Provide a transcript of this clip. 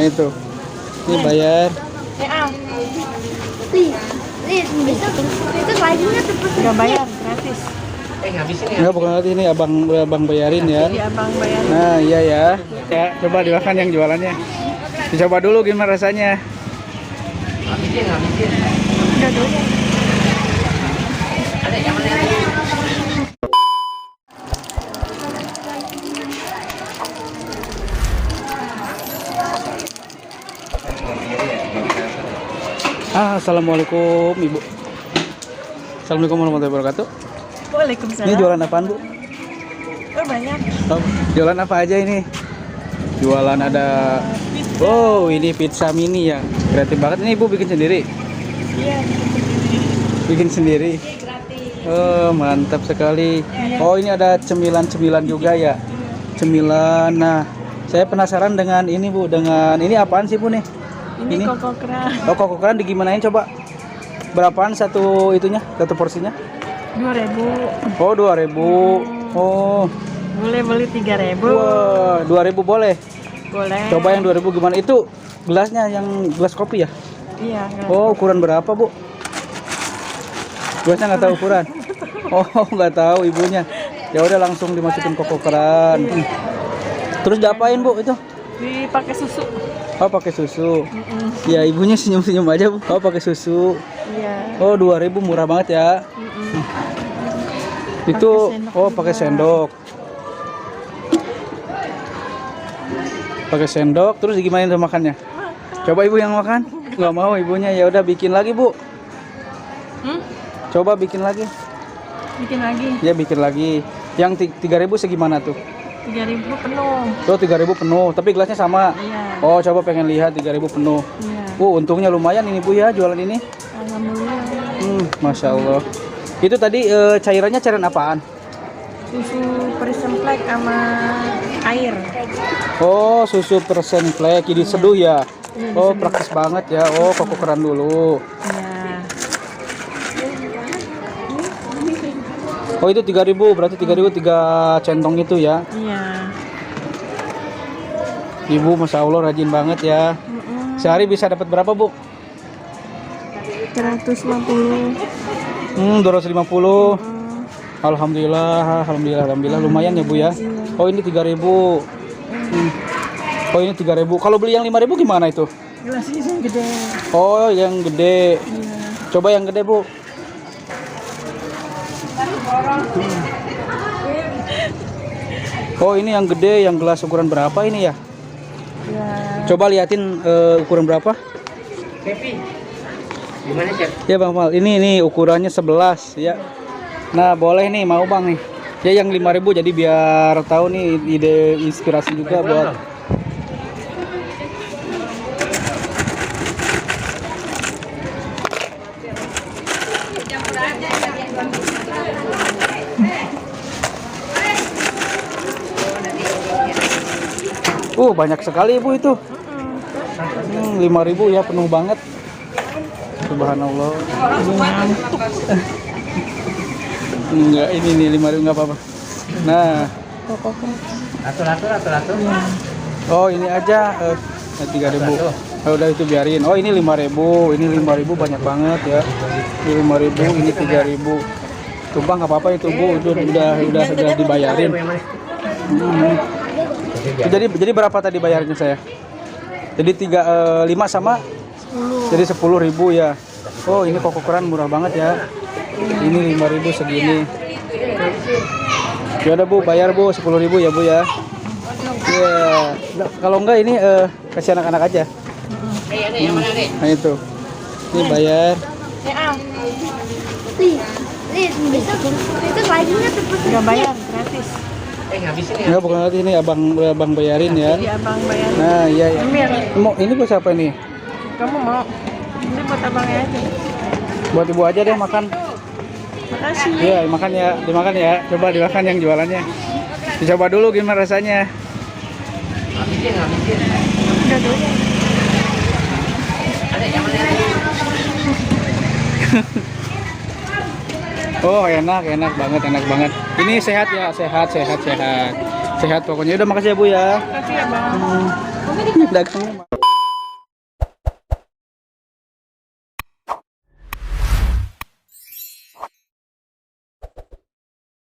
itu. Ini bayar. Itu lainnya cepet. Nggak bayar, gratis. Ngabisin ya. Enggak, bukan nanti ini abang bayarin ya. Iya, abang bayar. Nah, iya ya. Ya, coba dimakan yang jualannya. Dicoba dulu gimana rasanya. Ngabisin. Udah dulu. Ada yang mana? Assalamualaikum Ibu. Assalamualaikum warahmatullahi wabarakatuh. Waalaikumsalam. Ini jualan apaan Bu? Oh, banyak. Oh, jualan apa aja ini? Jualan ada. Oh, ini pizza mini ya. Kreatif banget. Ini Ibu bikin sendiri? Iya. Bikin sendiri. Oh, mantap sekali. Oh, ini ada cemilan-cemilan juga ya. Cemilan. Nah, saya penasaran dengan ini Bu. Dengan ini apaan sih Bu nih? Ini kokokran. Oh, kokokran digimanain coba? Berapaan satu itunya? Satu porsinya? 2.000. Oh, 2.000. Oh. Boleh beli 3.000. Wah, 2.000 boleh. Boleh. Coba yang 2.000 gimana? Itu gelasnya yang gelas kopi ya? Iya. Oh, ukuran berapa, Bu? Gelasnya nggak tahu ukuran. Oh, nggak tahu ibunya. Ya udah langsung dimasukin kokokran. Terus diapain, Bu, itu? Dipakai susu. Oh, pakai susu. Ya, ibunya senyum-senyum aja, Bu. Oh, pakai susu. Iya. Oh, 2.000 murah banget ya. Itu pakai sendok. Pakai sendok terus gimana tuh makannya? Coba Ibu yang makan. Nggak mau ibunya. Ya udah bikin lagi, Bu. Coba bikin lagi. Bikin lagi. Ya, bikin lagi. Yang 3.000 segimana tuh? 3.000 penuh. Tuh 3.000 penuh, tapi gelasnya sama. Iya. Oh, coba pengen lihat 3.000 penuh. Iya. Untungnya lumayan ini Bu ya jualan ini. Alhamdulillah. Masya Allah. Itu tadi cairannya cairan apaan? Susu perisemplek sama air. Oh, susu persenplek diseduh ya. Oh, praktis banget ya. Oh, kokokran dulu. Iya. Oh, itu 3.000, berarti 3.000 3 centong itu ya. Iya. Ibu Masya Allah rajin banget ya. Sehari bisa dapat berapa, Bu? 150. 250. Alhamdulillah lumayan ya Bu ya. Oh, ini 3.000. Oh, ini 3.000. Kalau beli yang 5.000 gimana itu? Gelasnya yang gede. Oh, yang gede. Iya. Coba yang gede, Bu. Oh, ini yang gede, yang gelas ukuran berapa ini ya? Ya. Coba liatin ukuran berapa? Kepi. Gimana, Chef? Ya, Bang Mal. Ini ukurannya 11 ya. Nah, boleh nih, mau Bang nih. Ya yang 5.000 jadi biar tahu nih ide inspirasi juga buat. Banyak sekali Ibu itu. 5.000 ya, penuh banget. Subhanallah. Enggak, ini nih 5.000 enggak apa-apa. Nah, Atur. oh ini aja 3.000. Oh, udah itu biarin. Oh, ini 5.000. Ini 5.000 banyak banget ya. Ini 5.000, ini 3.000. Tuh Bang, enggak apa-apa itu Bu, udah dibayarin. Jadi berapa tadi bayarnya saya? Jadi 5 sama 10. Jadi 10.000 ya. Oh, ini kokokran murah banget ya. Ini 5.000 segini. Ya udah Bu, bayar Bu 10.000 ya Bu ya. Ya, kalau enggak ini kasih anak-anak aja. Nah itu. Ini bayar. Itu lainnya cepet. Nggak bayar, gratis. Ngabisin ya. Enggak, bukan nanti ini abang bayarin ya. Iya, abang bayar. Nah, iya ya. Ambil. Ini buat siapa nih? Kamu mau? Ini buat abangnya aja. Buat Ibu aja deh makan. Makasih. Iya, makan ya, dimakan ya. Coba dimakan yang jualannya. Dicoba dulu gimana rasanya. Ngabisin. Udah dulu. Ada yang mana? Oh, enak banget. Ini sehat ya, sehat. Sehat pokoknya. Udah makasih ya Bu ya. Makasih ya, Bang. Dagangnya